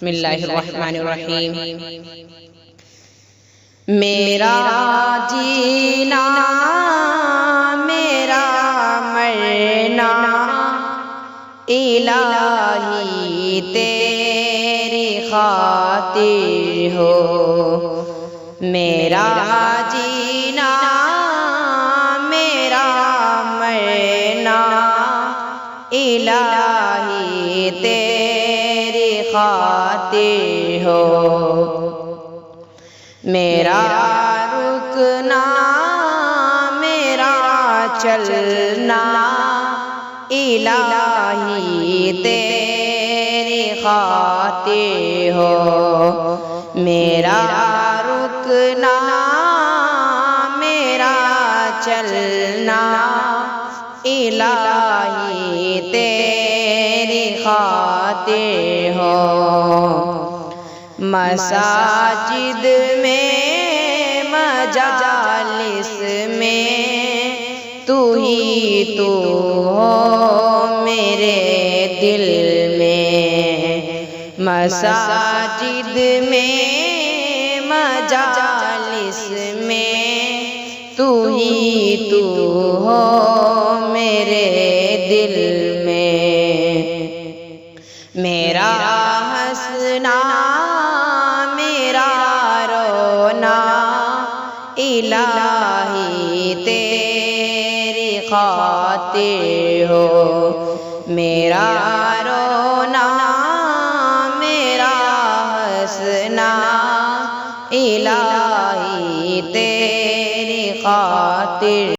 بسم اللہ الرحمن الرحیم۔ میرا جینا میرا مرنا الہی تیری خاطر ہو، میرا جینا میرا مرنا الہی تیری خاطر ہو، میرا رکنا میرا چلنا الہی تیری خاطر ہو، میرا رکنا میرا چلنا الہی تیری خاطر ہو، مساجد میں مجالس میں تو ہی تو ہو میرے دل میں، مساجد میں مجالس میں تو ہی تو ہو میرے دل میں، میرا ہنسنا میرا رونا الہی تیری خاطر ہو، میرا رونا میرا ہنسنا الہی تیری خاطر